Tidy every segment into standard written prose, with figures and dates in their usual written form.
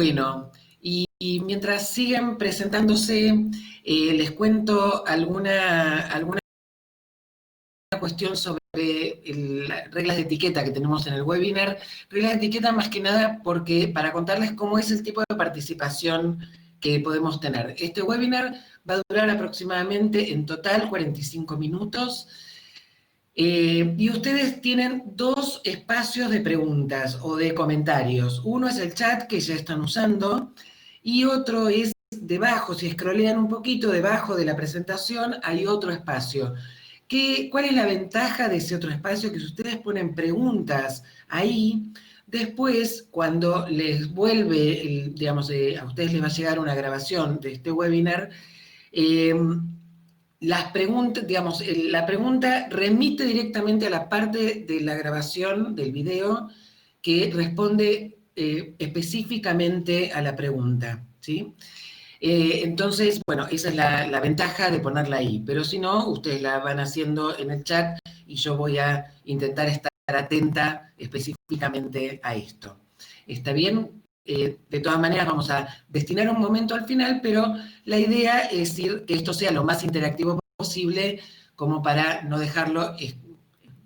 Bueno, y mientras siguen presentándose, les cuento alguna cuestión sobre las reglas de etiqueta que tenemos en el webinar. Reglas de etiqueta más que nada porque para contarles cómo es el tipo de participación que podemos tener. Este webinar va a durar aproximadamente en total 45 minutos. Y ustedes tienen dos espacios de preguntas o de comentarios. Uno es el chat que ya están usando y otro es debajo, si scrollean un poquito, debajo de la presentación hay otro espacio. ¿Cuál es la ventaja de ese otro espacio? Que si ustedes ponen preguntas ahí, después cuando les vuelve, digamos, a ustedes les va a llegar una grabación de este webinar, las preguntas, digamos, la pregunta remite directamente a la parte de la grabación del video que responde específicamente a la pregunta, ¿sí? Entonces, bueno, esa es la ventaja de ponerla ahí, pero si no, ustedes la van haciendo en el chat y yo voy a intentar estar atenta específicamente a esto. ¿Está bien? De todas maneras, vamos a destinar un momento al final, pero la idea es que esto sea lo más interactivo posible, como para no dejarlo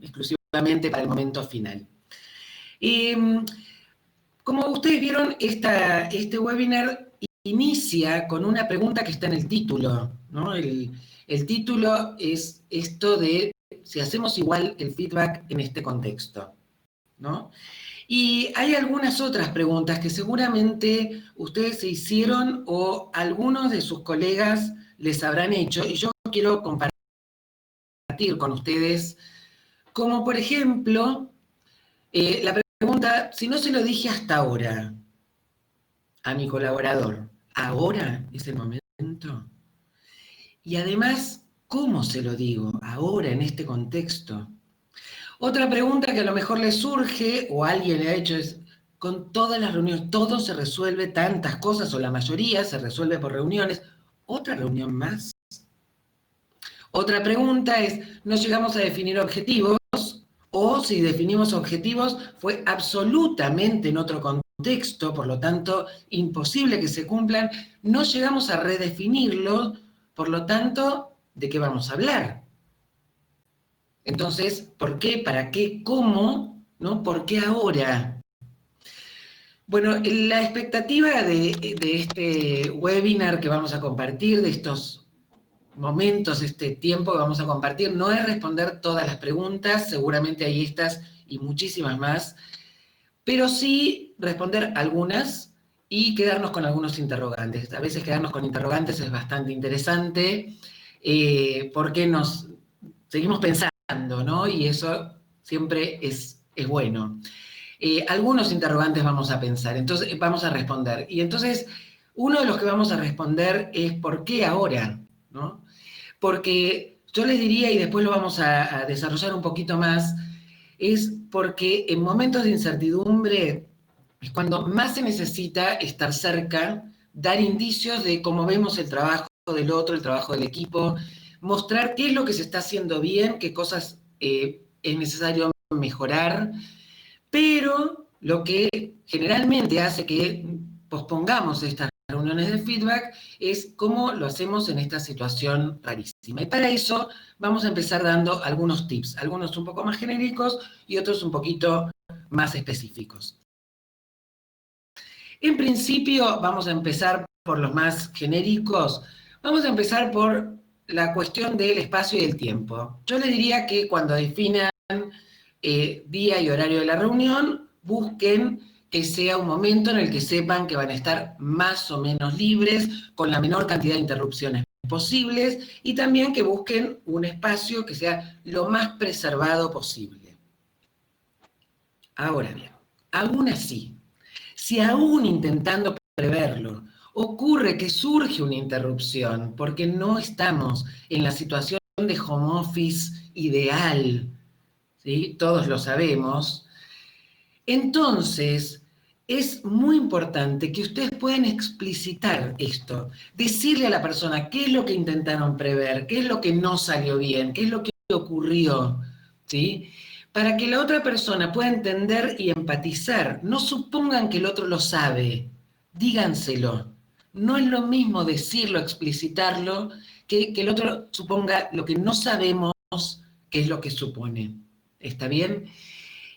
exclusivamente para el momento final. Como ustedes vieron, este webinar inicia con una pregunta que está en el título, ¿no? El título es esto de si hacemos igual el feedback en este contexto, ¿no? Y hay algunas otras preguntas que seguramente ustedes se hicieron o algunos de sus colegas les habrán hecho, y yo quiero compartir con ustedes, como por ejemplo, la pregunta, si no se lo dije hasta ahora a mi colaborador, ¿ahora es el momento? Y además, ¿cómo se lo digo ahora en este contexto? Otra pregunta que a lo mejor le surge o alguien le ha hecho es, con todas las reuniones, todo se resuelve, tantas cosas o la mayoría se resuelve por reuniones, ¿otra reunión más? Otra pregunta es, ¿no llegamos a definir objetivos? O si definimos objetivos, fue absolutamente en otro contexto, por lo tanto, imposible que se cumplan, no llegamos a redefinirlos, por lo tanto, ¿de qué vamos a hablar? Entonces, ¿por qué? ¿Para qué? ¿Cómo? ¿No? ¿Por qué ahora? Bueno, la expectativa de este webinar que vamos a compartir, de estos momentos, este tiempo que vamos a compartir, no es responder todas las preguntas, seguramente hay estas y muchísimas más, pero sí responder algunas y quedarnos con algunos interrogantes. A veces quedarnos con interrogantes es bastante interesante porque nos seguimos pensando, ¿no? Y eso siempre es bueno. Algunos interrogantes vamos a pensar, entonces vamos a responder. Y entonces, uno de los que vamos a responder es ¿por qué ahora? ¿No? Porque yo les diría, y después lo vamos a desarrollar un poquito más, es porque en momentos de incertidumbre es cuando más se necesita estar cerca, dar indicios de cómo vemos el trabajo del otro, el trabajo del equipo, mostrar qué es lo que se está haciendo bien, qué cosas es necesario mejorar, pero lo que generalmente hace que pospongamos estas reuniones de feedback es cómo lo hacemos en esta situación rarísima. Y para eso vamos a empezar dando algunos tips, algunos un poco más genéricos y otros un poquito más específicos. En principio vamos a empezar por los más genéricos. Vamos a empezar por la cuestión del espacio y del tiempo. Yo les diría que cuando definan día y horario de la reunión, busquen que sea un momento en el que sepan que van a estar más o menos libres, con la menor cantidad de interrupciones posibles, y también que busquen un espacio que sea lo más preservado posible. Ahora bien, aún así, si aún intentando preverlo, ocurre que surge una interrupción, porque no estamos en la situación de home office ideal, ¿sí? Todos lo sabemos. Entonces, es muy importante que ustedes puedan explicitar esto, decirle a la persona qué es lo que intentaron prever, qué es lo que no salió bien, qué es lo que ocurrió, ¿sí? Para que la otra persona pueda entender y empatizar. No supongan que el otro lo sabe, díganselo. No es lo mismo decirlo, explicitarlo, que el otro suponga lo que no sabemos que es lo que supone. ¿Está bien?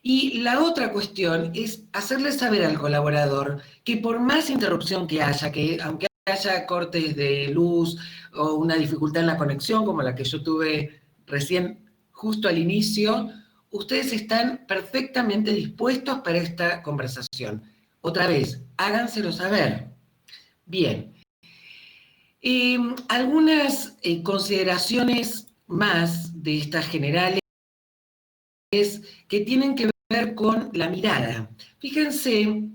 Y la otra cuestión es hacerle saber al colaborador que por más interrupción que haya, que aunque haya cortes de luz o una dificultad en la conexión como la que yo tuve recién justo al inicio, ustedes están perfectamente dispuestos para esta conversación. Otra vez, háganselo saber. Bien. Algunas consideraciones más de estas generales que tienen que ver con la mirada. Fíjense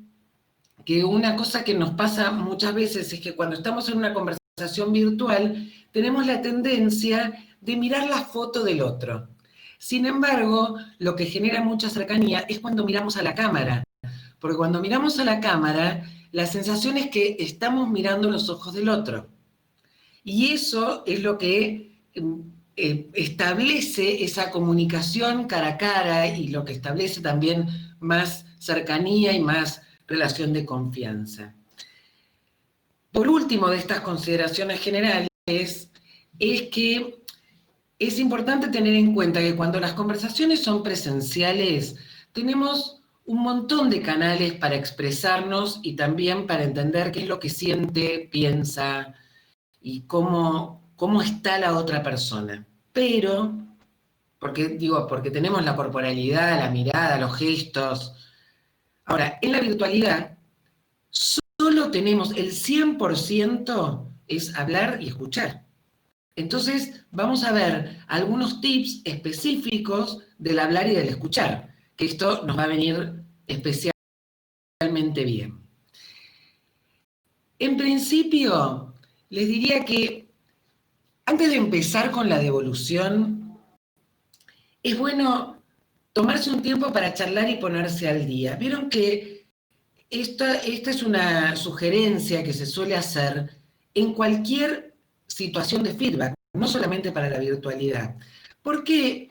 que una cosa que nos pasa muchas veces es que cuando estamos en una conversación virtual tenemos la tendencia de mirar la foto del otro. Sin embargo, lo que genera mucha cercanía es cuando miramos a la cámara, porque cuando miramos a la cámara, la sensación es que estamos mirando los ojos del otro. Y eso es lo que establece esa comunicación cara a cara y lo que establece también más cercanía y más relación de confianza. Por último de estas consideraciones generales es que es importante tener en cuenta que cuando las conversaciones son presenciales, tenemos un montón de canales para expresarnos y también para entender qué es lo que siente, piensa y cómo está la otra persona. Pero, porque tenemos la corporalidad, la mirada, los gestos. Ahora, en la virtualidad, solo tenemos el 100% es hablar y escuchar. Entonces, vamos a ver algunos tips específicos del hablar y del escuchar, que esto nos va a venir especialmente bien. En principio, les diría que antes de empezar con la devolución, es bueno tomarse un tiempo para charlar y ponerse al día. Vieron que esta es una sugerencia que se suele hacer en cualquier situación de feedback, no solamente para la virtualidad. ¿Por qué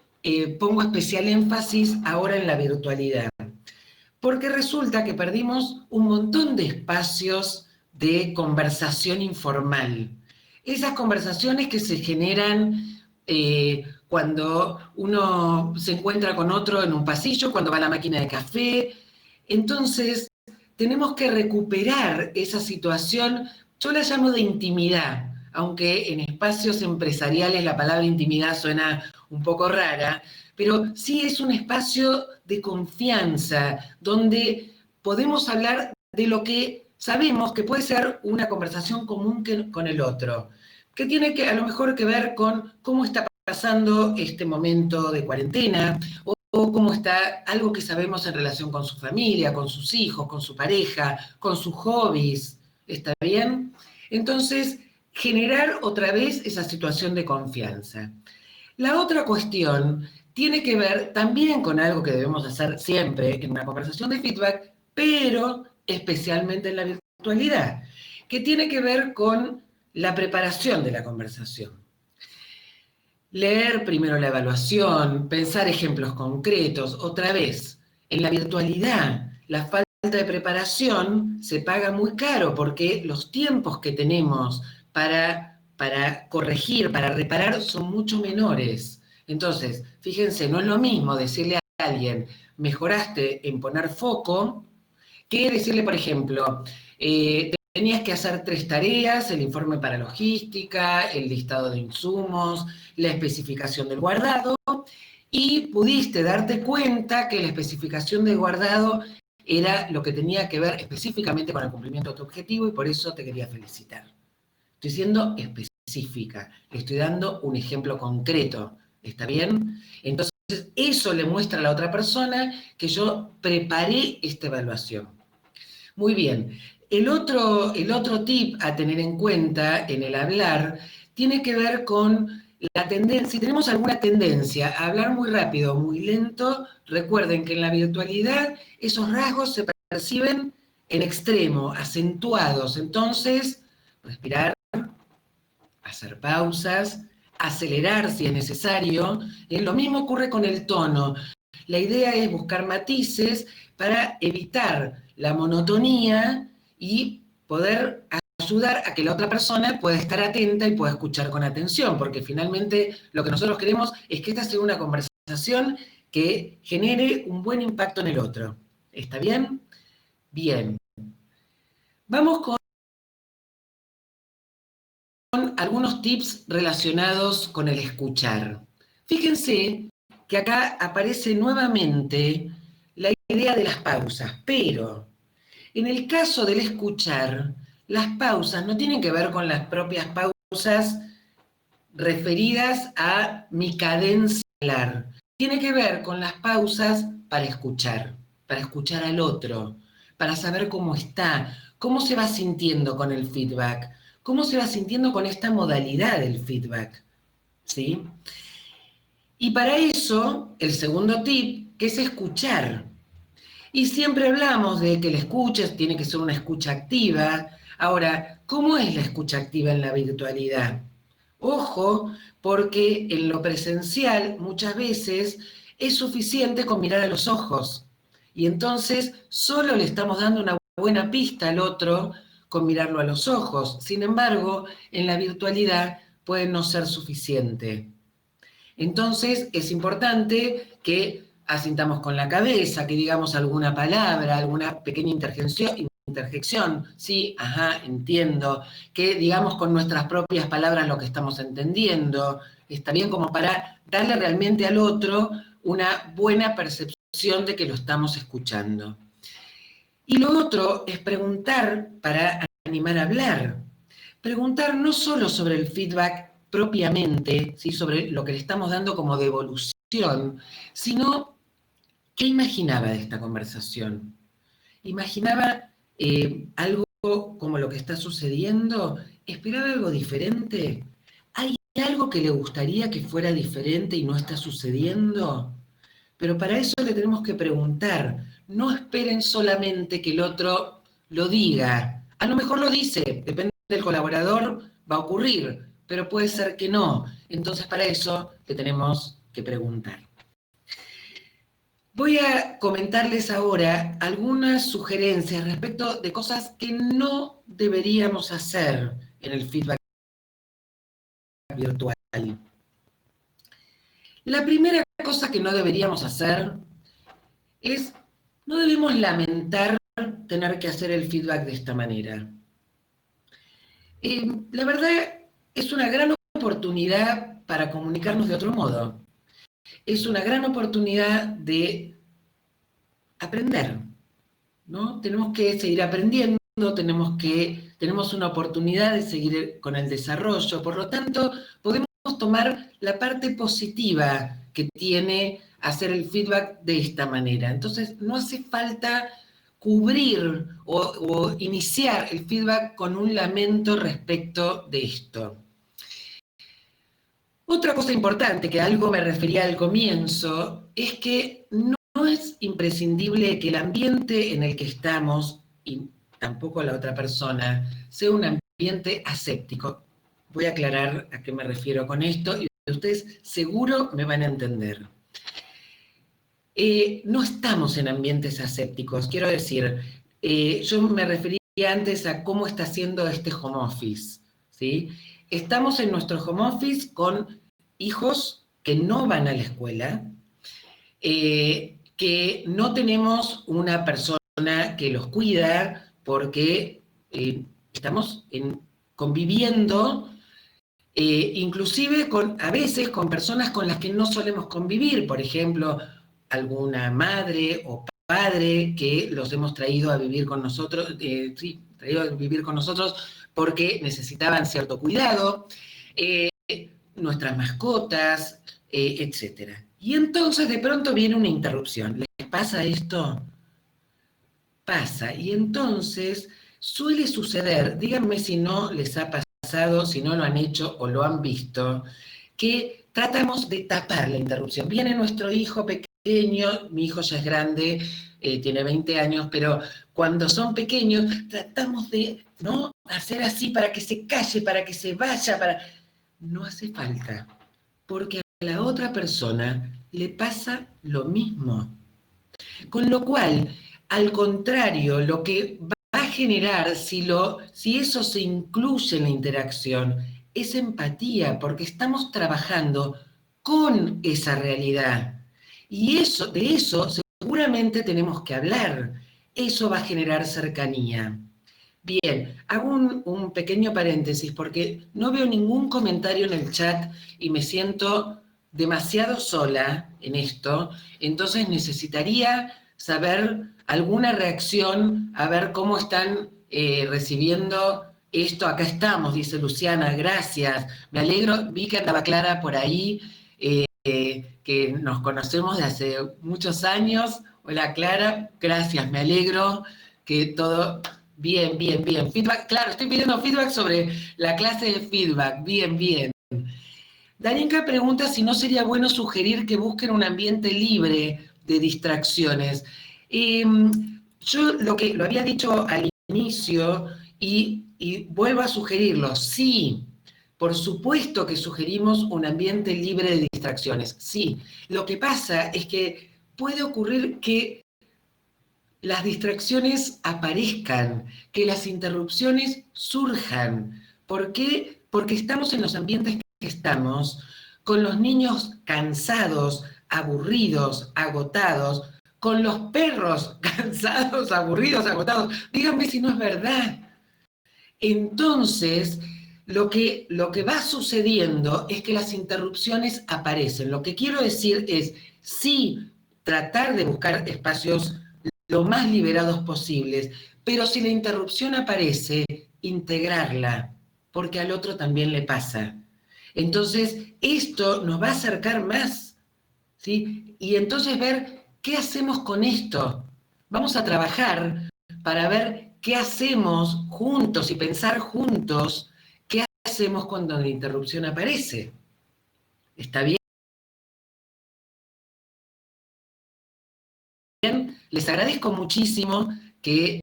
pongo especial énfasis ahora en la virtualidad? Porque resulta que perdimos un montón de espacios de conversación informal. Esas conversaciones que se generan cuando uno se encuentra con otro en un pasillo, cuando va a la máquina de café. Entonces, tenemos que recuperar esa situación, yo la llamo de intimidad, aunque en espacios empresariales la palabra intimidad suena un poco rara, pero sí es un espacio de confianza, donde podemos hablar de lo que sabemos que puede ser una conversación común con el otro, que tiene que a lo mejor que ver con cómo está pasando este momento de cuarentena, o cómo está algo que sabemos en relación con su familia, con sus hijos, con su pareja, con sus hobbies. ¿Está bien? Entonces, generar otra vez esa situación de confianza. La otra cuestión tiene que ver también con algo que debemos hacer siempre en una conversación de feedback, pero especialmente en la virtualidad, que tiene que ver con la preparación de la conversación. Leer primero la evaluación, pensar ejemplos concretos. Otra vez, en la virtualidad, la falta de preparación se paga muy caro porque los tiempos que tenemos para corregir, para reparar, son mucho menores. Entonces, fíjense, no es lo mismo decirle a alguien, mejoraste en poner foco, que decirle, por ejemplo, tenías que hacer 3 tareas: el informe para logística, el listado de insumos, la especificación del guardado, y pudiste darte cuenta que la especificación del guardado era lo que tenía que ver específicamente con el cumplimiento de tu objetivo y por eso te quería felicitar. Estoy siendo específica, le estoy dando un ejemplo concreto, ¿está bien? Entonces, eso le muestra a la otra persona que yo preparé esta evaluación. Muy bien. El otro tip a tener en cuenta en el hablar tiene que ver con la tendencia. Si tenemos alguna tendencia a hablar muy rápido o muy lento, recuerden que en la virtualidad esos rasgos se perciben en extremo, acentuados. Entonces, respirar, hacer pausas, acelerar si es necesario. Lo mismo ocurre con el tono. La idea es buscar matices para evitar la monotonía y poder ayudar a que la otra persona pueda estar atenta y pueda escuchar con atención, porque finalmente lo que nosotros queremos es que esta sea una conversación que genere un buen impacto en el otro. ¿Está bien? Bien. Vamos con algunos tips relacionados con el escuchar. Fíjense que acá aparece nuevamente la idea de las pausas, pero en el caso del escuchar, las pausas no tienen que ver con las propias pausas referidas a mi cadencia hablar. Tiene que ver con las pausas para escuchar al otro, para saber cómo está, cómo se va sintiendo con el feedback, cómo se va sintiendo con esta modalidad del feedback, ¿sí? Y para eso, el segundo tip, que es escuchar. Y siempre hablamos de que la escucha tiene que ser una escucha activa. Ahora, ¿cómo es la escucha activa en la virtualidad? Ojo, porque en lo presencial muchas veces es suficiente con mirar a los ojos. Y entonces solo le estamos dando una buena pista al otro con mirarlo a los ojos. Sin embargo, en la virtualidad puede no ser suficiente. Entonces es importante que asintamos con la cabeza, que digamos alguna palabra, alguna pequeña interjección, sí, ajá, entiendo, que digamos con nuestras propias palabras lo que estamos entendiendo, está bien como para darle realmente al otro una buena percepción de que lo estamos escuchando. Y lo otro es preguntar para animar a hablar. Preguntar no solo sobre el feedback propiamente, ¿sí? Sobre lo que le estamos dando como devolución, sino qué imaginaba de esta conversación. ¿Imaginaba algo como lo que está sucediendo? ¿Esperaba algo diferente? ¿Hay algo que le gustaría que fuera diferente y no está sucediendo? Pero para eso le tenemos que preguntar. No esperen solamente que el otro lo diga. A lo mejor lo dice, depende del colaborador, va a ocurrir, pero puede ser que no. Entonces para eso le tenemos que preguntar. Voy a comentarles ahora algunas sugerencias respecto de cosas que no deberíamos hacer en el feedback virtual. La primera cosa que no deberíamos hacer es, no debemos lamentar tener que hacer el feedback de esta manera. La verdad es una gran oportunidad para comunicarnos de otro modo. Es una gran oportunidad de aprender, ¿no? Tenemos que seguir aprendiendo, tenemos una oportunidad de seguir con el desarrollo, por lo tanto, podemos tomar la parte positiva que tiene hacer el feedback de esta manera. Entonces, no hace falta cubrir o iniciar el feedback con un lamento respecto de esto. Otra cosa importante, que a algo me refería al comienzo, es que no es imprescindible que el ambiente en el que estamos, y tampoco la otra persona, sea un ambiente aséptico. Voy a aclarar a qué me refiero con esto y ustedes seguro me van a entender. No estamos en ambientes asépticos, quiero decir, yo me refería antes a cómo está haciendo este home office, ¿sí? Estamos en nuestro home office con hijos que no van a la escuela, que no tenemos una persona que los cuida porque estamos conviviendo, inclusive a veces con personas con las que no solemos convivir, por ejemplo, alguna madre o padre que los hemos traído a vivir con nosotros, traído a vivir con nosotros porque necesitaban cierto cuidado, nuestras mascotas, etc. Y entonces de pronto viene una interrupción. ¿Les pasa esto? Pasa. Y entonces suele suceder, díganme si no les ha pasado, si no lo han hecho o lo han visto, que tratamos de tapar la interrupción. Viene nuestro hijo pequeño, mi hijo ya es grande, tiene 20 años, pero cuando son pequeños tratamos de, ¿no?, hacer así para que se calle, para que se vaya, No hace falta, porque a la otra persona le pasa lo mismo. Con lo cual, al contrario, lo que va a generar, si eso se incluye en la interacción, es empatía, porque estamos trabajando con esa realidad. Y de eso seguramente tenemos que hablar. Eso va a generar cercanía. Bien, hago un pequeño paréntesis porque no veo ningún comentario en el chat y me siento demasiado sola en esto, entonces necesitaría saber alguna reacción, a ver cómo están recibiendo esto. Acá estamos, dice Luciana, gracias, me alegro, vi que andaba Clara por ahí, que nos conocemos de hace muchos años. Hola Clara, gracias, me alegro que todo... Bien, bien, bien. Feedback, claro, estoy pidiendo feedback sobre la clase de feedback. Bien, bien. Darinka pregunta si no sería bueno sugerir que busquen un ambiente libre de distracciones. Yo lo había dicho al inicio y vuelvo a sugerirlo. Sí, por supuesto que sugerimos un ambiente libre de distracciones. Sí, lo que pasa es que puede ocurrir que las distracciones aparezcan, que las interrupciones surjan. ¿Por qué? Porque estamos en los ambientes que estamos, con los niños cansados, aburridos, agotados, con los perros cansados, aburridos, agotados. Díganme si no es verdad. Entonces, lo que va sucediendo es que las interrupciones aparecen. Lo que quiero decir es, sí, tratar de buscar espacios lo más liberados posibles, pero si la interrupción aparece, integrarla, porque al otro también le pasa. Entonces, esto nos va a acercar más, ¿sí? Y entonces ver qué hacemos con esto. Vamos a trabajar para ver qué hacemos juntos y pensar juntos qué hacemos cuando la interrupción aparece. ¿Está bien? Les agradezco muchísimo que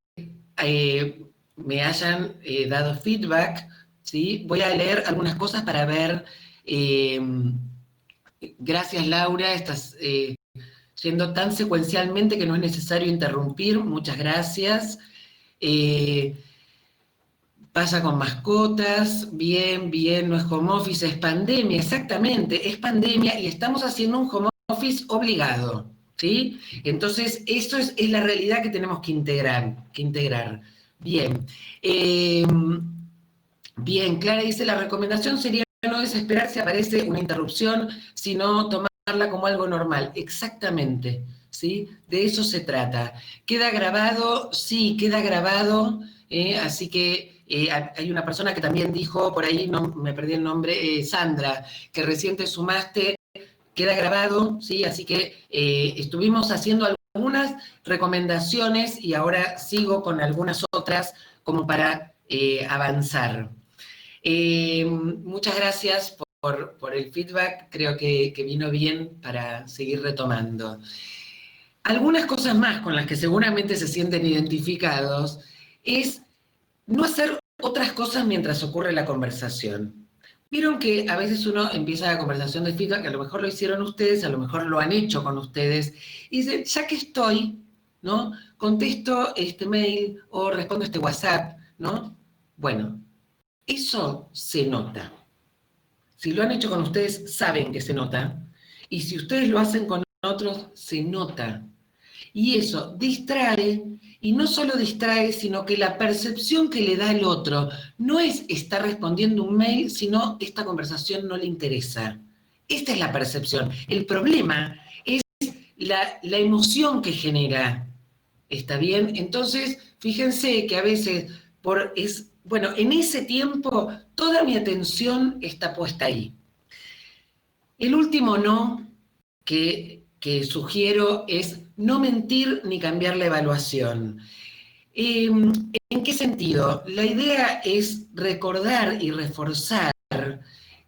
me hayan dado feedback, ¿sí? Voy a leer algunas cosas para ver. eh, Gracias, Laura, estás yendo tan secuencialmente que no es necesario interrumpir. Muchas gracias. Eh, Pasa con mascotas, bien, bien, no es home office, es pandemia, exactamente, es pandemia y estamos haciendo un home office obligado, ¿sí? Entonces, eso es la realidad que tenemos que integrar. Bien. Eh, Bien, Clara dice, la recomendación sería no desesperar si aparece una interrupción, sino tomarla como algo normal. Exactamente, ¿sí? De eso se trata. ¿Queda grabado? Sí, queda grabado, así que hay una persona que también dijo, por ahí no me perdí el nombre, Sandra, que recién te sumaste, queda grabado, ¿sí? Así que estuvimos haciendo algunas recomendaciones y ahora sigo con algunas otras como para avanzar. Muchas gracias por el feedback, creo que vino bien para seguir retomando. Algunas cosas más con las que seguramente se sienten identificados es no hacer otras cosas mientras ocurre la conversación. Vieron que a veces uno empieza la conversación de feedback, a lo mejor lo hicieron ustedes, a lo mejor lo han hecho con ustedes, y dicen, ya que estoy, ¿no? Contesto este mail o respondo este WhatsApp, ¿no? Bueno, eso se nota. Si lo han hecho con ustedes, saben que se nota. Y si ustedes lo hacen con otros, se nota. Y eso distrae, y no solo distrae, sino que la percepción que le da el otro no es estar respondiendo un mail, sino esta conversación no le interesa. Esta es la percepción. El problema es la emoción que genera. ¿Está bien? Entonces, fíjense que a veces bueno, en ese tiempo toda mi atención está puesta ahí. El último no que sugiero es no mentir ni cambiar la evaluación. ¿En qué sentido? La idea es recordar y reforzar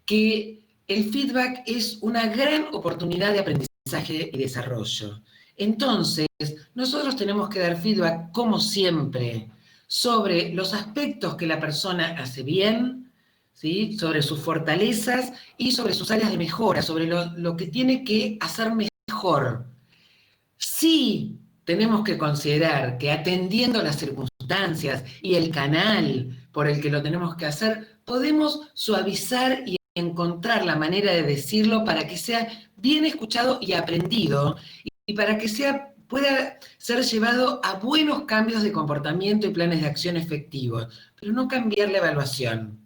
que el feedback es una gran oportunidad de aprendizaje y desarrollo. Entonces, nosotros tenemos que dar feedback, como siempre, sobre los aspectos que la persona hace bien, ¿sí? Sobre sus fortalezas y sobre sus áreas de mejora, sobre lo que tiene que hacer mejor. Sí tenemos que considerar que atendiendo las circunstancias circunstancias y el canal por el que lo tenemos que hacer, podemos suavizar y encontrar la manera de decirlo para que sea bien escuchado y aprendido, y para que pueda ser llevado a buenos cambios de comportamiento y planes de acción efectivos, pero no cambiar la evaluación.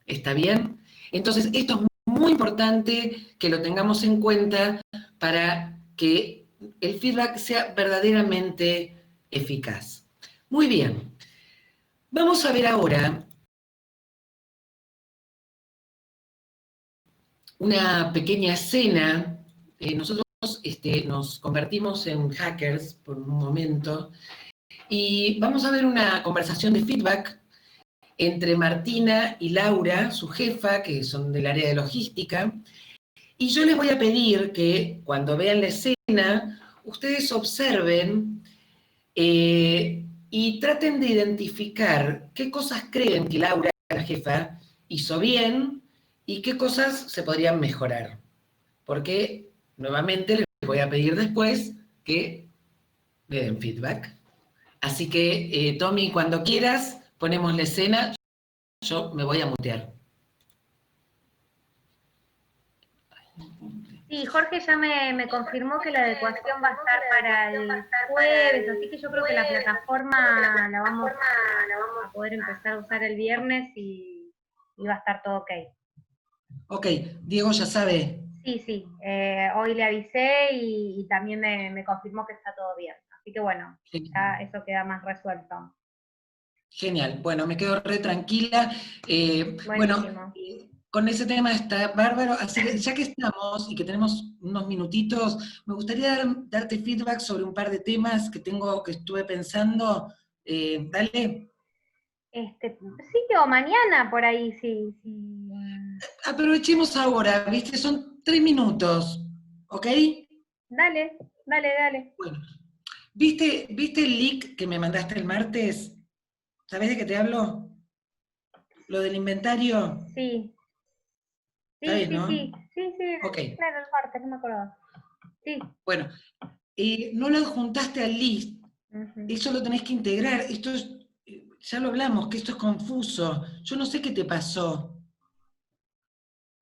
¿Está bien? Entonces, esto es muy importante que lo tengamos en cuenta para que el feedback sea verdaderamente eficaz. Muy bien. Vamos a ver ahora una pequeña escena. Nosotros nos convertimos en hackers por un momento y vamos a ver una conversación de feedback entre Martina y Laura, su jefa, que son del área de logística, y yo les voy a pedir que cuando vean la escena, ustedes observen y traten de identificar qué cosas creen que Laura, la jefa, hizo bien y qué cosas se podrían mejorar. Porque, nuevamente, les voy a pedir después que me den feedback. Así que, Tommy, cuando quieras, ponemos la escena. Yo me voy a mutear. Sí, Jorge ya me confirmó que la adecuación va a estar para el jueves, así que yo creo que la plataforma la vamos a poder empezar a usar el viernes y va a estar todo ok. Ok, Diego ya sabe. Sí, hoy le avisé y también me confirmó que está todo bien. Así que bueno, ya eso queda más resuelto. Genial, bueno, me quedo re tranquila. Bueno, con ese tema está bárbaro, así que ya que estamos y que tenemos unos minutitos, me gustaría darte feedback sobre un par de temas que estuve pensando. Dale. Sí, o mañana por ahí, sí. Aprovechemos ahora, ¿viste? Son 3 minutos, ¿ok? Dale. Bueno, ¿viste el link que me mandaste el martes? ¿Sabés de qué te hablo? ¿Lo del inventario? Sí. Está bien, ¿no? Sí, Ok. claro, el martes, no me acuerdo. Sí. Bueno, no lo adjuntaste al list. Eso lo tenés que integrar. Esto es, ya lo hablamos, que esto es confuso. Yo no sé qué te pasó.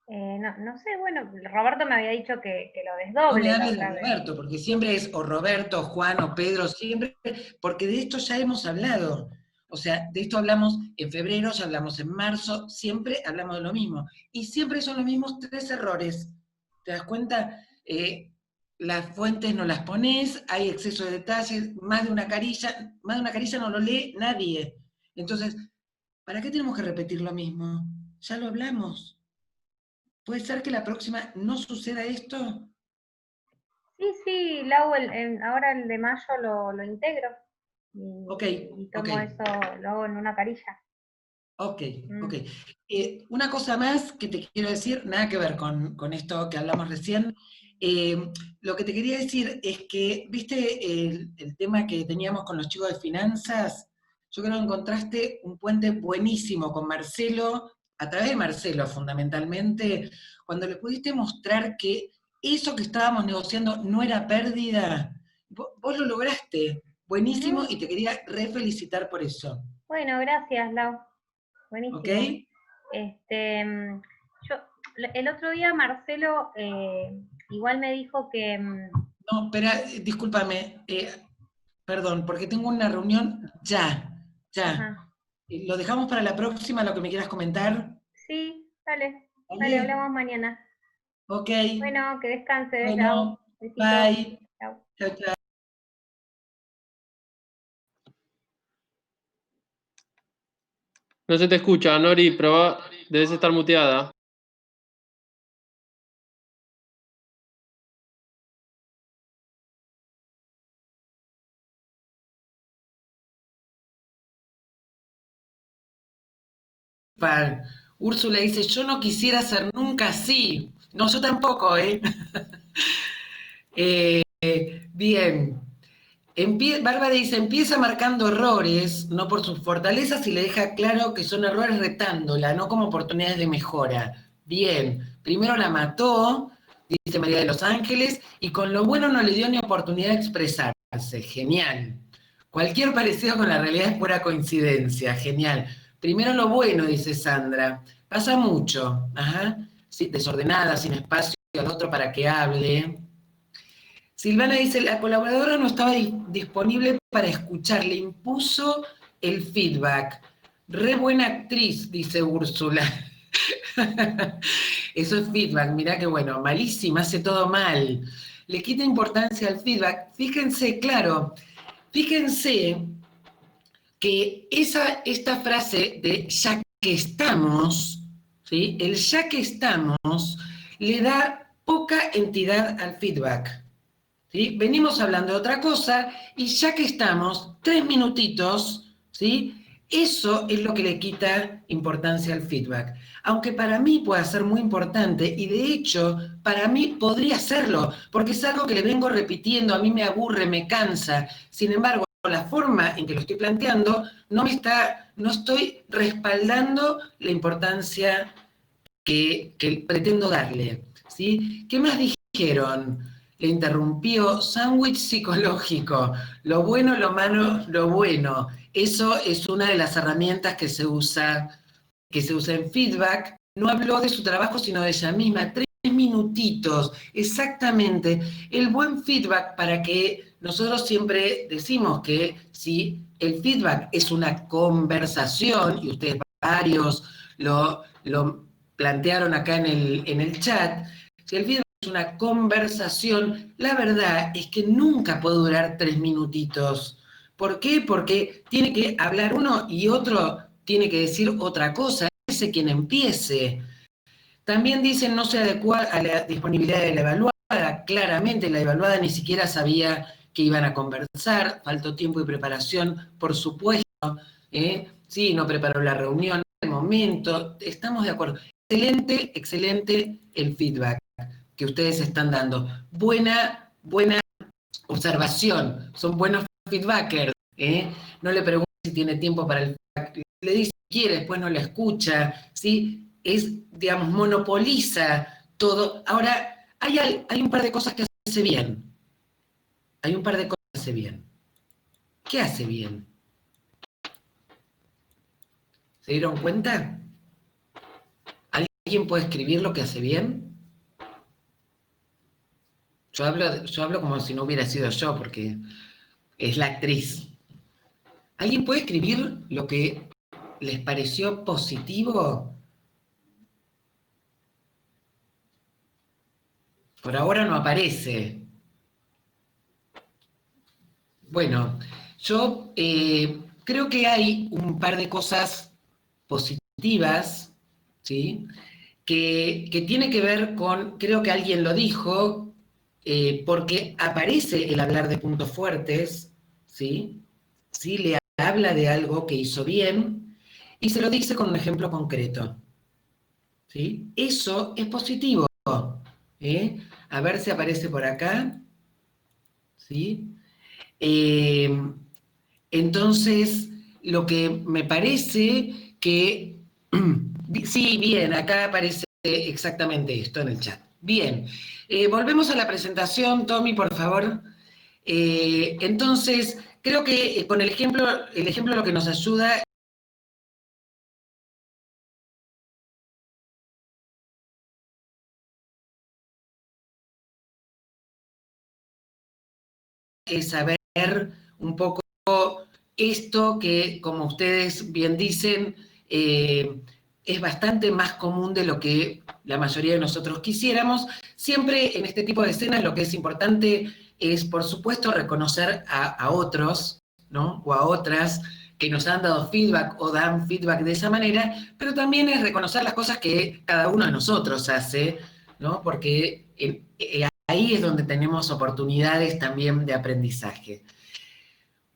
No sé, bueno, Roberto me había dicho que lo No me desdoble la hables de otra vez. Roberto, porque siempre es o Roberto, Juan o Pedro, siempre, porque de esto ya hemos hablado. O sea, de esto hablamos en febrero, ya hablamos en marzo, siempre hablamos de lo mismo. Y siempre son los mismos 3 errores. ¿Te das cuenta? Las fuentes no las pones, hay exceso de detalles, más de una carilla no lo lee nadie. Entonces, ¿para qué tenemos que repetir lo mismo? Ya lo hablamos. ¿Puede ser que la próxima no suceda esto? Sí, Lau, ahora el de mayo lo integro. Y tomo eso, lo hago en una carilla. Ok. Una cosa más que te quiero decir, nada que ver con esto que hablamos recién. Lo que te quería decir es que, ¿viste el tema que teníamos con los chicos de finanzas? Yo creo que encontraste un puente buenísimo con Marcelo, a través de Marcelo fundamentalmente, cuando le pudiste mostrar que eso que estábamos negociando no era pérdida. Vos lo lograste, buenísimo, y te quería refelicitar por eso. Bueno, gracias, Lau. Buenísimo. ¿Ok? Yo, el otro día Marcelo igual me dijo que... No, espera, discúlpame, perdón, porque tengo una reunión ya. ¿Lo dejamos para la próxima, lo que me quieras comentar? Sí, dale, ¿Vale? hablamos mañana. Ok. Bueno, que descanses, Lau. Bueno, Besito. bye. Chau. Chao. No se te escucha, Nori, debes estar muteada. Úrsula dice, yo no quisiera ser nunca así. No, yo tampoco, ¿eh? Bien. Bárbara dice, empieza marcando errores, no por sus fortalezas, y le deja claro que son errores retándola, no como oportunidades de mejora. Bien, primero la mató, dice María de los Ángeles, y con lo bueno no le dio ni oportunidad de expresarse. Genial. Cualquier parecido con la realidad es pura coincidencia, genial. Primero lo bueno, dice Sandra. Pasa mucho, ajá. Sí, desordenada, sin espacio al otro para que hable. Silvana dice, la colaboradora no estaba disponible para escuchar, le impuso el feedback. Re buena actriz, dice Úrsula. Eso es feedback, mirá que bueno, malísima, hace todo mal. Le quita importancia al feedback. Fíjense, claro, fíjense que esta frase de ya que estamos, ¿sí? El ya que estamos le da poca entidad al feedback. ¿Sí? Venimos hablando de otra cosa y ya que estamos, 3 minutitos, ¿sí? Eso es lo que le quita importancia al feedback. Aunque para mí pueda ser muy importante, y de hecho, para mí podría serlo, porque es algo que le vengo repitiendo, a mí me aburre, me cansa. Sin embargo, la forma en que lo estoy planteando, no estoy respaldando la importancia que pretendo darle. ¿Sí? ¿Qué más dijeron? Le interrumpió, sándwich psicológico, lo bueno, lo malo, lo bueno. Eso es una de las herramientas que se usa en feedback. No habló de su trabajo, sino de ella misma. 3 minutitos, exactamente. El buen feedback, para que nosotros siempre decimos que si el feedback es una conversación, y ustedes varios lo plantearon acá en el chat, si el feedback es una conversación, la verdad es que nunca puede durar 3 minutitos. ¿Por qué? Porque tiene que hablar uno y otro tiene que decir otra cosa, ese quien empiece. También dicen no se adecua a la disponibilidad de la evaluada, claramente la evaluada ni siquiera sabía que iban a conversar, faltó tiempo y preparación, por supuesto, sí, no preparó la reunión, el momento, estamos de acuerdo. Excelente, excelente el feedback que ustedes están dando. Buena observación, son buenos feedbackers, no le pregunten si tiene tiempo para el feedback, le dice si quiere, después no le escucha, ¿sí? Digamos, monopoliza todo. Ahora, hay un par de cosas que hace bien. Hay un par de cosas que hace bien. ¿Qué hace bien? ¿Se dieron cuenta? ¿Alguien puede escribir lo que hace bien? Yo hablo como si no hubiera sido yo, porque es la actriz. ¿Alguien puede escribir lo que les pareció positivo? Por ahora no aparece. Bueno, yo creo que hay un par de cosas positivas, ¿sí? Que tiene que ver con, creo que alguien lo dijo, porque aparece el hablar de puntos fuertes, ¿sí? ¿Sí? Le habla de algo que hizo bien y se lo dice con un ejemplo concreto, ¿sí? Eso es positivo, ¿eh? A ver si aparece por acá, ¿sí? Entonces, lo que me parece que, sí, bien, acá aparece exactamente esto en el chat. Bien, volvemos a la presentación, Tommy, por favor. Entonces, creo que con el ejemplo lo que nos ayuda es saber un poco esto que, como ustedes bien dicen, es bastante más común de lo que la mayoría de nosotros quisiéramos. Siempre en este tipo de escenas lo que es importante es, por supuesto, reconocer a otros, ¿no? O a otras que nos han dado feedback o dan feedback de esa manera, pero también es reconocer las cosas que cada uno de nosotros hace, ¿no? Porque ahí es donde tenemos oportunidades también de aprendizaje.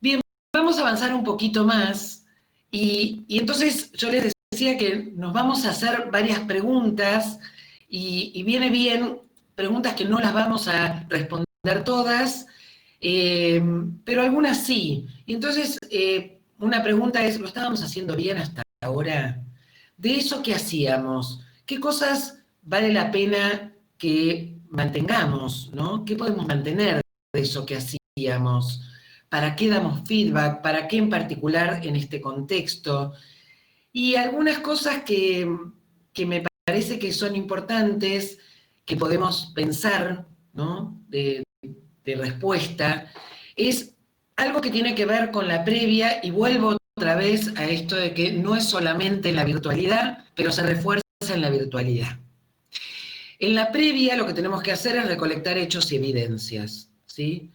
Bien, vamos a avanzar un poquito más y entonces yo les decía que nos vamos a hacer varias preguntas y viene bien preguntas que no las vamos a responder todas, pero algunas sí. Y entonces, una pregunta es, ¿lo estábamos haciendo bien hasta ahora? De eso que hacíamos, ¿qué cosas vale la pena que mantengamos, ¿no? ¿Qué podemos mantener de eso que hacíamos? para qué damos feedback, para qué en particular en este contexto, y algunas cosas que me parece que son importantes, que podemos pensar, ¿no?, de respuesta, es algo que tiene que ver con la previa, y vuelvo otra vez a esto de que no es solamente la virtualidad, pero se refuerza en la virtualidad. En la previa lo que tenemos que hacer es recolectar hechos y evidencias, ¿sí?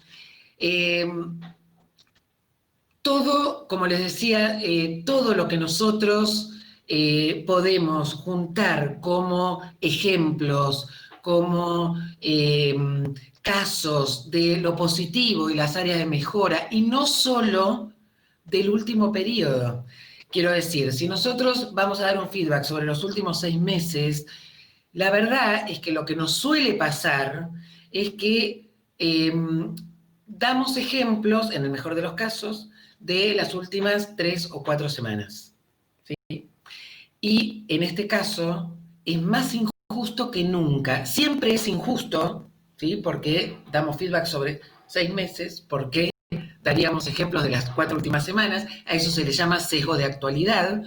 Todo, como les decía, todo lo que nosotros podemos juntar como ejemplos, como casos de lo positivo y las áreas de mejora, y no solo del último periodo. Quiero decir, si nosotros vamos a dar un feedback sobre los últimos 6 meses, la verdad es que lo que nos suele pasar es que damos ejemplos, en el mejor de los casos, de las últimas 3 o 4 semanas. ¿Sí? Y en este caso es más injusto que nunca. Siempre es injusto, ¿sí?, porque damos feedback sobre 6 meses, porque daríamos ejemplos de las 4 últimas semanas. A eso se le llama sesgo de actualidad.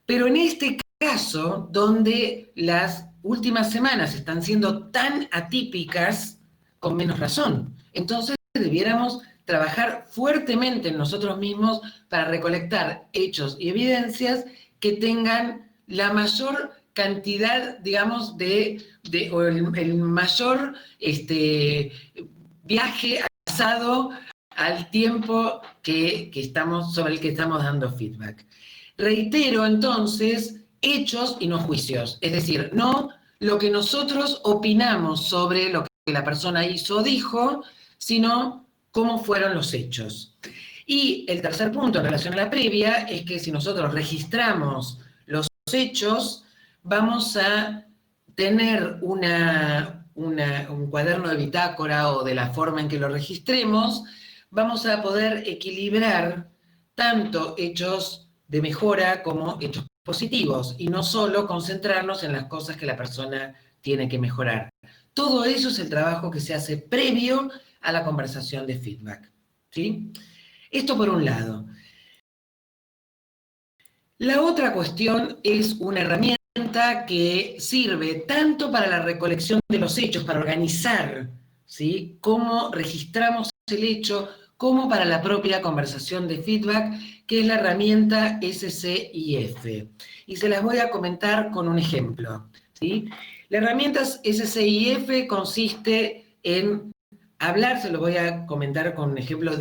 Pero en este caso, donde las últimas semanas están siendo tan atípicas, con menos razón. Entonces debiéramos trabajar fuertemente en nosotros mismos para recolectar hechos y evidencias que tengan la mayor cantidad, digamos, o el mayor viaje asado al tiempo sobre el que estamos dando feedback. Reitero, entonces, hechos y no juicios. Es decir, no lo que nosotros opinamos sobre lo que la persona hizo o dijo, sino cómo fueron los hechos. Y el tercer punto en relación a la previa es que si nosotros registramos los hechos, vamos a tener un cuaderno de bitácora, o de la forma en que lo registremos, vamos a poder equilibrar tanto hechos de mejora como hechos positivos, y no solo concentrarnos en las cosas que la persona tiene que mejorar. Todo eso es el trabajo que se hace previo a la conversación de feedback, ¿sí? Esto por un lado. La otra cuestión es una herramienta que sirve tanto para la recolección de los hechos, para organizar, ¿sí?, cómo registramos el hecho, como para la propia conversación de feedback, que es la herramienta SCIF. Y se las voy a comentar con un ejemplo, ¿sí? La herramienta SCIF consiste en hablar, se lo voy a comentar con un ejemplo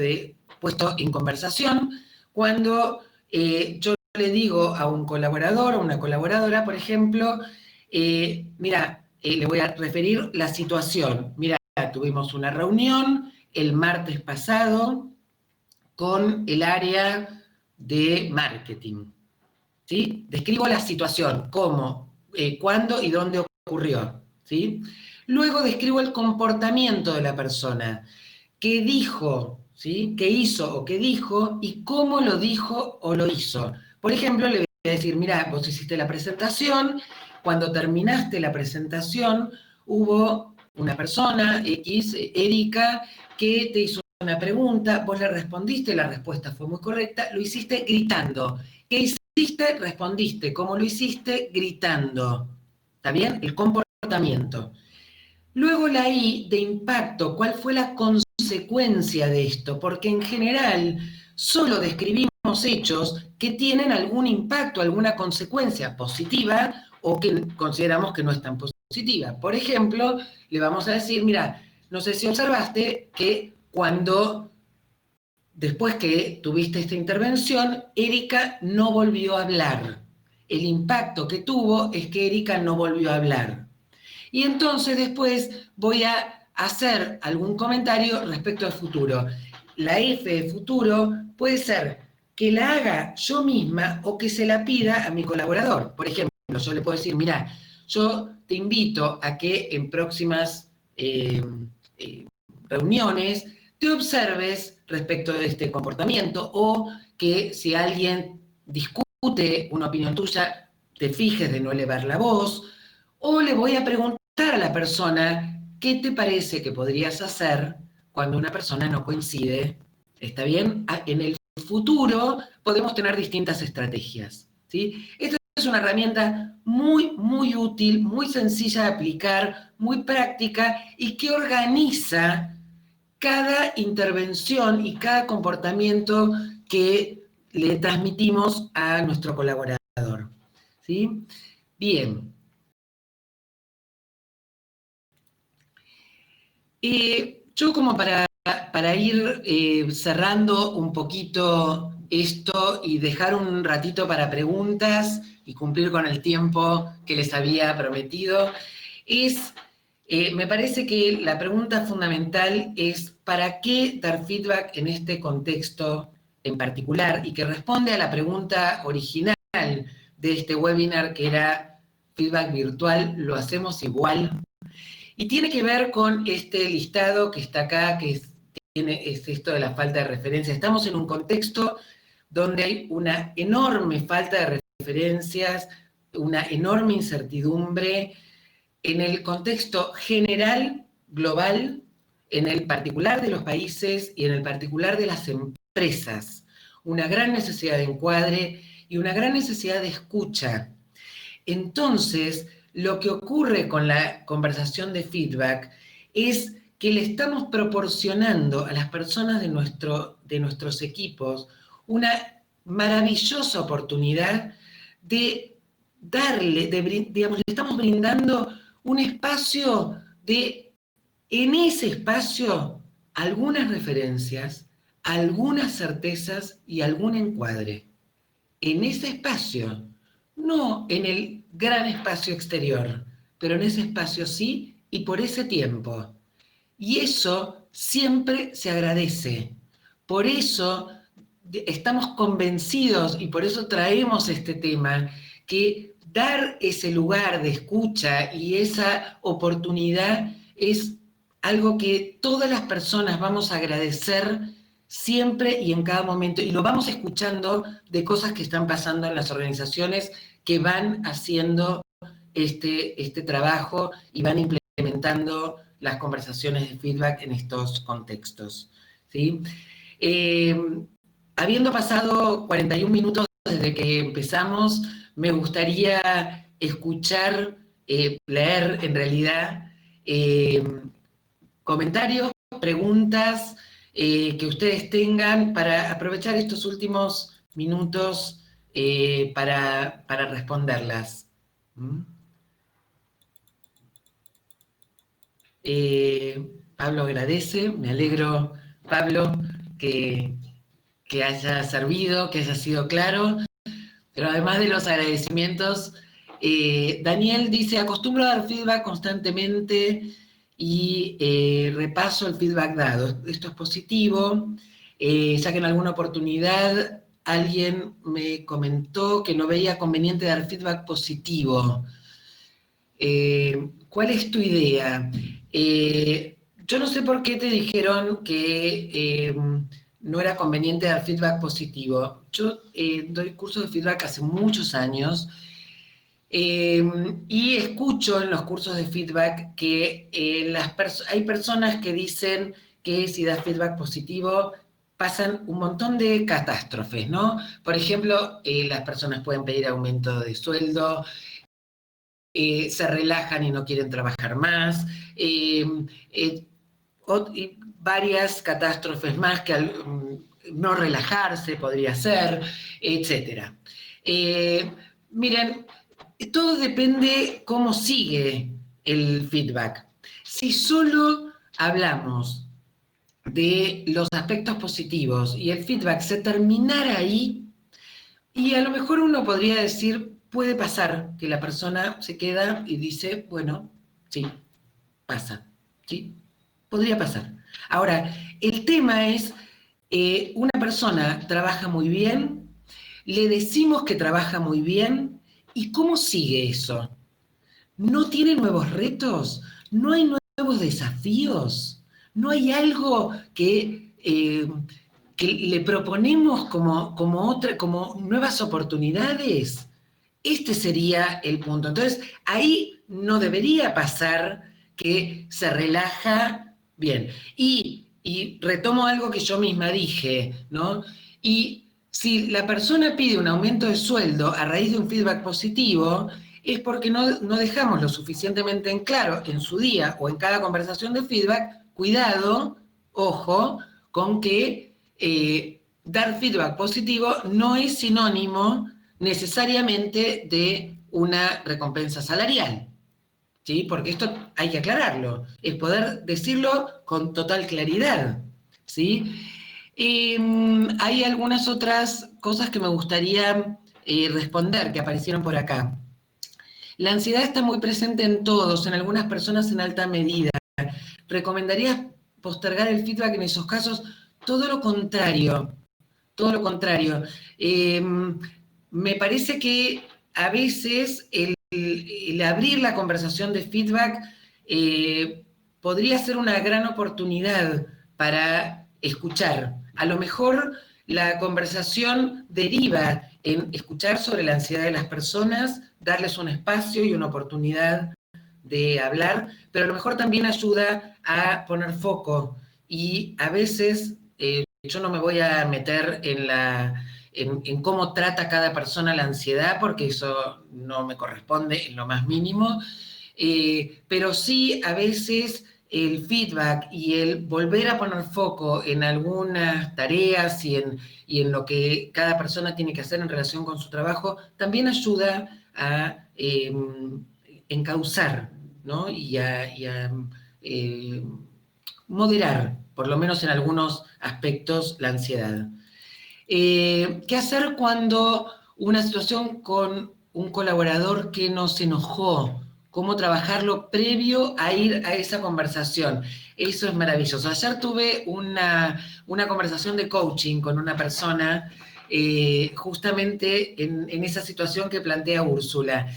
puesto en conversación, cuando yo le digo a un colaborador o una colaboradora, por ejemplo, mira, le voy a referir la situación. Mira, tuvimos una reunión el martes pasado con el área de marketing, ¿sí? Describo la situación, cómo, cuándo y dónde ocurrió, ¿sí? Luego describo el comportamiento de la persona, qué dijo, ¿sí?, qué hizo o qué dijo, y cómo lo dijo o lo hizo. Por ejemplo, le voy a decir, mira, vos hiciste la presentación, cuando terminaste la presentación, hubo una persona, X, Erika, que te hizo una pregunta, vos le respondiste, la respuesta fue muy correcta, lo hiciste gritando. ¿Qué hiciste? Respondiste. ¿Cómo lo hiciste? Gritando. ¿Está bien? El comportamiento. Luego la I de impacto, ¿cuál fue la consecuencia de esto? Porque en general solo describimos hechos que tienen algún impacto, alguna consecuencia positiva, o que consideramos que no es tan positiva. Por ejemplo, le vamos a decir, mira, no sé si observaste que después que tuviste esta intervención, Erika no volvió a hablar. El impacto que tuvo es que Erika no volvió a hablar. Y entonces después voy a hacer algún comentario respecto al futuro. La F de futuro puede ser que la haga yo misma o que se la pida a mi colaborador. Por ejemplo, yo le puedo decir, mira, yo te invito a que en próximas reuniones te observes respecto de este comportamiento, o que si alguien discute una opinión tuya, te fijes de no elevar la voz, o le voy a preguntar a la persona qué te parece que podrías hacer cuando una persona no coincide ¿Está bien? En el futuro podemos tener distintas estrategias, ¿sí? Esta es una herramienta muy, muy útil, muy sencilla de aplicar, muy práctica y que organiza cada intervención y cada comportamiento que le transmitimos a nuestro colaborador, ¿sí? Bien. Yo como para ir cerrando un poquito esto y dejar un ratito para preguntas y cumplir con el tiempo que les había prometido, me parece que la pregunta fundamental es ¿para qué dar feedback en este contexto en particular? Y que responde a la pregunta original de este webinar, que era feedback virtual, ¿lo hacemos igual? Y tiene que ver con este listado que está acá, que es esto de la falta de referencia. Estamos en un contexto donde hay una enorme falta de referencias, una enorme incertidumbre en el contexto general, global, en el particular de los países y en el particular de las empresas. Una gran necesidad de encuadre y una gran necesidad de escucha. Entonces, lo que ocurre con la conversación de feedback es que le estamos proporcionando a las personas de nuestros equipos una maravillosa oportunidad de darle, digamos, le estamos brindando un espacio en ese espacio, algunas referencias, algunas certezas y algún encuadre. En ese espacio, no en el gran espacio exterior, pero en ese espacio sí y por ese tiempo. Y eso siempre se agradece. Por eso estamos convencidos y por eso traemos este tema, que dar ese lugar de escucha y esa oportunidad es algo que todas las personas vamos a agradecer siempre y en cada momento, y lo vamos escuchando de cosas que están pasando en las organizaciones que van haciendo este trabajo y van implementando las conversaciones de feedback en estos contextos, ¿sí? Habiendo pasado 41 minutos desde que empezamos, me gustaría escuchar, leer en realidad, comentarios, preguntas que ustedes tengan para aprovechar estos últimos minutos para responderlas. ¿Mm? Pablo agradece, me alegro, Pablo, que haya servido, que haya sido claro, pero además de los agradecimientos, Daniel dice, acostumbro a dar feedback constantemente y repaso el feedback dado. Esto es positivo, ya que en alguna oportunidad alguien me comentó que no veía conveniente dar feedback positivo. ¿Cuál es tu idea? Yo no sé por qué te dijeron que no era conveniente dar feedback positivo. Yo doy cursos de feedback hace muchos años y escucho en los cursos de feedback que hay personas que dicen que si das feedback positivo pasan un montón de catástrofes, ¿no? Por ejemplo, las personas pueden pedir aumento de sueldo, se relajan y no quieren trabajar más, y varias catástrofes más que no relajarse podría ser, etc. Miren, todo depende cómo sigue el feedback. Si solo hablamos de los aspectos positivos y el feedback se terminara ahí, y a lo mejor uno podría decir, puede pasar que la persona se queda y dice, bueno, sí, pasa, ¿sí? Podría pasar. Ahora, el tema es, una persona trabaja muy bien, le decimos que trabaja muy bien, ¿y cómo sigue eso? ¿No tiene nuevos retos? ¿No hay nuevos desafíos? ¿No hay algo que le proponemos como nuevas oportunidades? Este sería el punto. Entonces, ahí no debería pasar que se relaja bien. Y y retomo algo que yo misma dije, ¿no? Y si la persona pide un aumento de sueldo a raíz de un feedback positivo, es porque no dejamos lo suficientemente en claro en su día o en cada conversación de feedback, cuidado, ojo, con que dar feedback positivo no es sinónimo necesariamente de una recompensa salarial. ¿Sí? Porque esto hay que aclararlo, es poder decirlo con total claridad, ¿sí? Hay algunas otras cosas que me gustaría responder que aparecieron por acá. La ansiedad está muy presente en todos, en algunas personas en alta medida. ¿Recomendarías postergar el feedback en esos casos? Todo lo contrario, todo lo contrario. Me parece que a veces el abrir la conversación de feedback podría ser una gran oportunidad para escuchar. A lo mejor la conversación deriva en escuchar sobre la ansiedad de las personas, darles un espacio y una oportunidad de hablar, pero a lo mejor también ayuda a poner foco. Y a veces yo no me voy a meter en cómo trata cada persona la ansiedad, porque eso no me corresponde en lo más mínimo, pero sí a veces el feedback y el volver a poner foco en algunas tareas y en lo que cada persona tiene que hacer en relación con su trabajo, también ayuda a encauzar, ¿no? y a moderar, por lo menos en algunos aspectos, la ansiedad. ¿Qué hacer cuando una situación con un colaborador que nos enojó? ¿Cómo trabajarlo previo a ir a esa conversación? Eso es maravilloso. Ayer tuve una conversación de coaching con una persona justamente en esa situación que plantea Úrsula.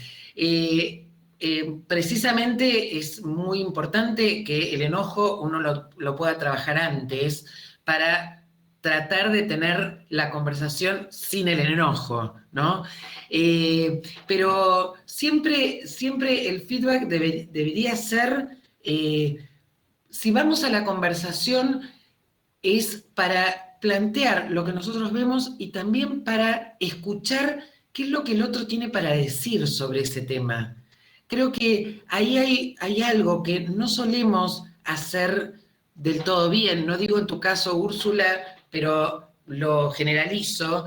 Precisamente es muy importante que el enojo uno lo pueda trabajar antes para tratar de tener la conversación sin el enojo, ¿no? Pero siempre el feedback debería ser, si vamos a la conversación, es para plantear lo que nosotros vemos y también para escuchar qué es lo que el otro tiene para decir sobre ese tema. Creo que ahí hay algo que no solemos hacer del todo bien. No digo en tu caso, Úrsula, pero lo generalizo,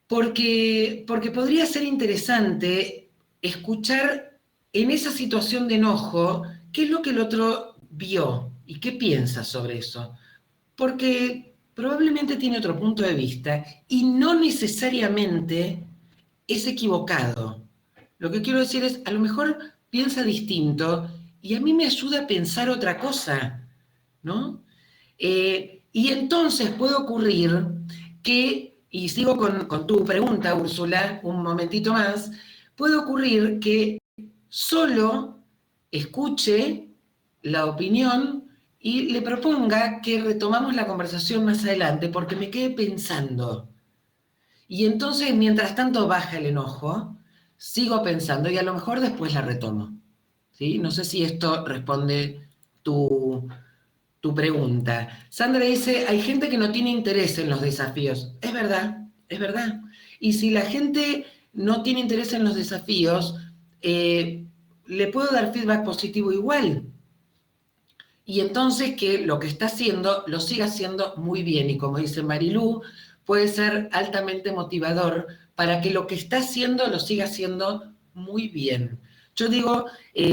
porque podría ser interesante escuchar en esa situación de enojo qué es lo que el otro vio y qué piensa sobre eso. Porque probablemente tiene otro punto de vista y no necesariamente es equivocado. Lo que quiero decir es, a lo mejor piensa distinto y a mí me ayuda a pensar otra cosa, ¿no? Y entonces puede ocurrir que, y sigo con tu pregunta, Úrsula, un momentito más, puede ocurrir que solo escuche la opinión y le proponga que retomamos la conversación más adelante porque me quedé pensando. Y entonces, mientras tanto baja el enojo, sigo pensando y a lo mejor después la retomo. ¿Sí? No sé si esto responde tu pregunta. Sandra dice, hay gente que no tiene interés en los desafíos. Es verdad, es verdad. Y si la gente no tiene interés en los desafíos, le puedo dar feedback positivo igual. Y entonces que lo que está haciendo lo siga haciendo muy bien. Y como dice Marilú, puede ser altamente motivador para que lo que está haciendo lo siga haciendo muy bien. Yo digo,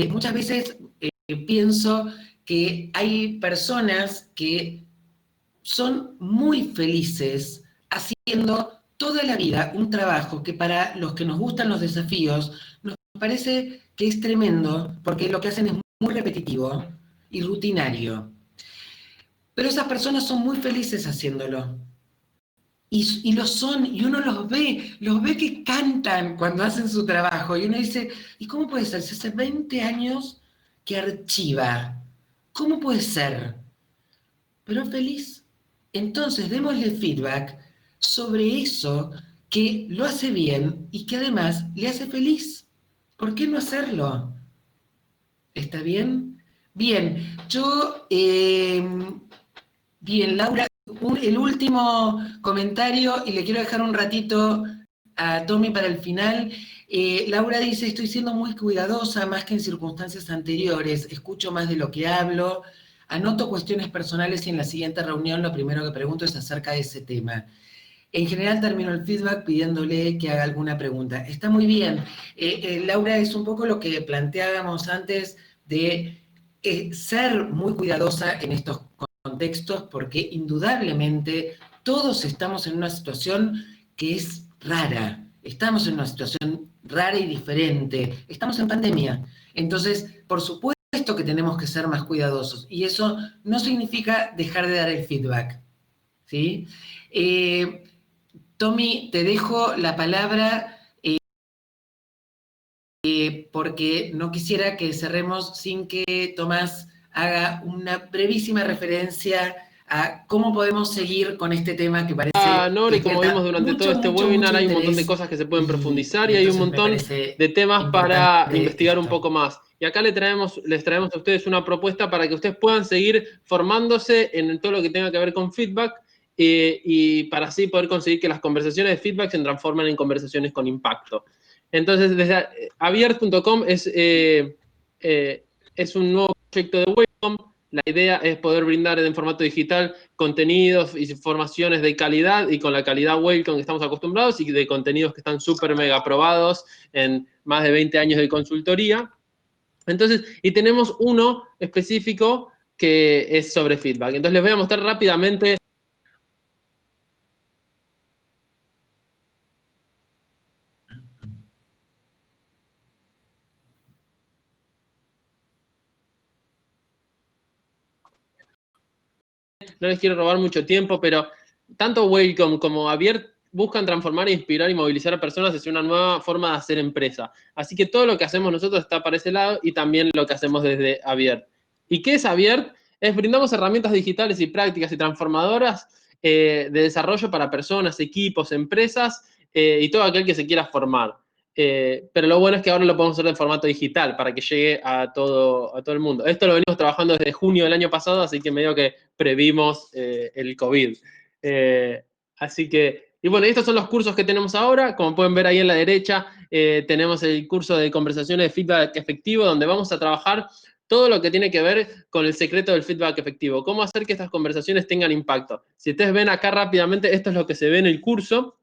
muchas veces pienso que hay personas que son muy felices haciendo toda la vida un trabajo que para los que nos gustan los desafíos nos parece que es tremendo porque lo que hacen es muy repetitivo y rutinario. Pero esas personas son muy felices haciéndolo. Y lo son, y uno los ve que cantan cuando hacen su trabajo. Y uno dice, ¿y cómo puede ser? Si hace 20 años que archiva, ¿cómo puede ser? Pero feliz. Entonces, démosle feedback sobre eso que lo hace bien y que además le hace feliz. ¿Por qué no hacerlo? ¿Está bien? Bien, yo Bien, Laura, el último comentario, y le quiero dejar un ratito a Tommy para el final. Laura dice, estoy siendo muy cuidadosa, más que en circunstancias anteriores, escucho más de lo que hablo, anoto cuestiones personales y en la siguiente reunión lo primero que pregunto es acerca de ese tema. En general termino el feedback pidiéndole que haga alguna pregunta. Está muy bien. Laura, es un poco lo que planteábamos antes de ser muy cuidadosa en estos contextos, porque indudablemente todos estamos en una situación que es rara. Estamos en una situación rara y diferente. Estamos en pandemia. Entonces, por supuesto que tenemos que ser más cuidadosos. Y eso no significa dejar de dar el feedback, ¿sí? Tommy, te dejo la palabra porque no quisiera que cerremos sin que Tomás haga una brevísima referencia a cómo podemos seguir con este tema que parece Nori, que como vimos despierta durante todo este webinar, hay un montón de cosas que se pueden profundizar y hay un entonces me montón parece de temas para importante investigar un esto. poco más. Y acá les traemos a ustedes una propuesta para que ustedes puedan seguir formándose en todo lo que tenga que ver con feedback y para así poder conseguir que las conversaciones de feedback se transformen en conversaciones con impacto. Entonces, desde abiert.com es un nuevo proyecto de Welcome. La idea es poder brindar en formato digital contenidos y informaciones de calidad y con la calidad Welcome que estamos acostumbrados y de contenidos que están súper mega aprobados en más de 20 años de consultoría. Entonces, y tenemos uno específico que es sobre feedback. Entonces, les voy a mostrar rápidamente. No les quiero robar mucho tiempo, pero tanto Welcome como Abiert buscan transformar, inspirar y movilizar a personas hacia una nueva forma de hacer empresa. Así que todo lo que hacemos nosotros está para ese lado y también lo que hacemos desde Abiert. ¿Y qué es Abiert? Brindamos herramientas digitales y prácticas y transformadoras de desarrollo para personas, equipos, empresas y todo aquel que se quiera formar. Pero lo bueno es que ahora lo podemos hacer en formato digital para que llegue a todo el mundo. Esto lo venimos trabajando desde junio del año pasado, así que medio que previmos el COVID. Así que, y bueno, estos son los cursos que tenemos ahora. Como pueden ver ahí en la derecha, tenemos el curso de conversaciones de feedback efectivo, donde vamos a trabajar todo lo que tiene que ver con el secreto del feedback efectivo. Cómo hacer que estas conversaciones tengan impacto. Si ustedes ven acá rápidamente, esto es lo que se ve en el curso,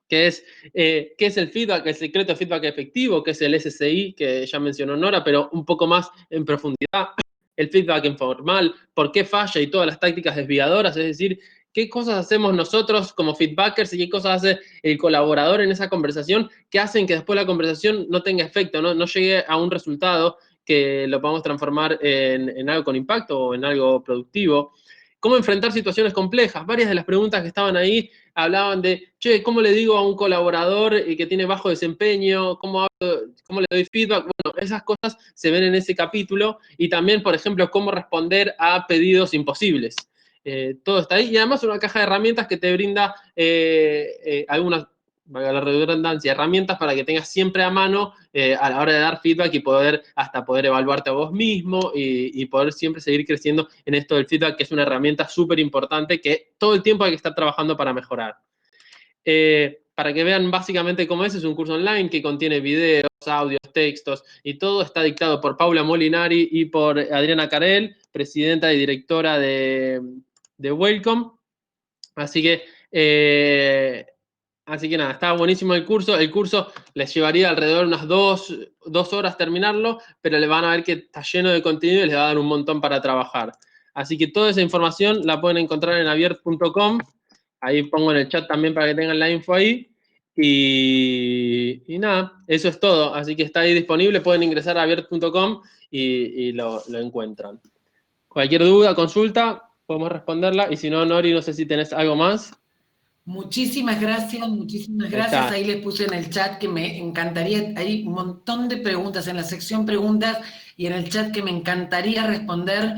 que es qué es el feedback, el secreto de feedback efectivo, que es el SCI, que ya mencionó Nora, pero un poco más en profundidad. El feedback informal, por qué falla y todas las tácticas desviadoras, es decir, qué cosas hacemos nosotros como feedbackers y qué cosas hace el colaborador en esa conversación que hacen que después la conversación no tenga efecto, no llegue a un resultado que lo podamos transformar en algo con impacto o en algo productivo. Cómo enfrentar situaciones complejas. Varias de las preguntas que estaban ahí hablaban de, che, ¿cómo le digo a un colaborador que tiene bajo desempeño? ¿Cómo le doy feedback? Bueno, esas cosas se ven en ese capítulo. Y también, por ejemplo, cómo responder a pedidos imposibles. Todo está ahí. Y además una caja de herramientas que te brinda algunas, valga la redundancia, herramientas para que tengas siempre a mano a la hora de dar feedback y hasta poder evaluarte a vos mismo y poder siempre seguir creciendo en esto del feedback, que es una herramienta súper importante que todo el tiempo hay que estar trabajando para mejorar. Para que vean básicamente cómo es un curso online que contiene videos, audios, textos, y todo está dictado por Paula Molinari y por Adriana Carel, presidenta y directora de Welcome. Así que nada, estaba buenísimo el curso. El curso les llevaría alrededor de unas dos horas terminarlo, pero le van a ver que está lleno de contenido y les va a dar un montón para trabajar. Así que toda esa información la pueden encontrar en abiert.com. Ahí pongo en el chat también para que tengan la info ahí. Y nada, eso es todo. Así que está ahí disponible, pueden ingresar a abiert.com y lo encuentran. Cualquier duda, consulta, podemos responderla. Y si no, Nori, no sé si tenés algo más. Muchísimas gracias, muchísimas Ahí gracias. está. Ahí les puse en el chat que me encantaría, hay un montón de preguntas en la sección preguntas y en el chat que me encantaría responder.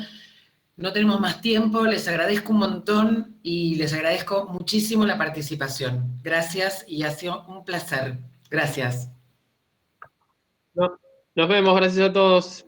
No tenemos más tiempo, les agradezco un montón y les agradezco muchísimo la participación. Gracias y ha sido un placer. Gracias. Nos vemos, gracias a todos.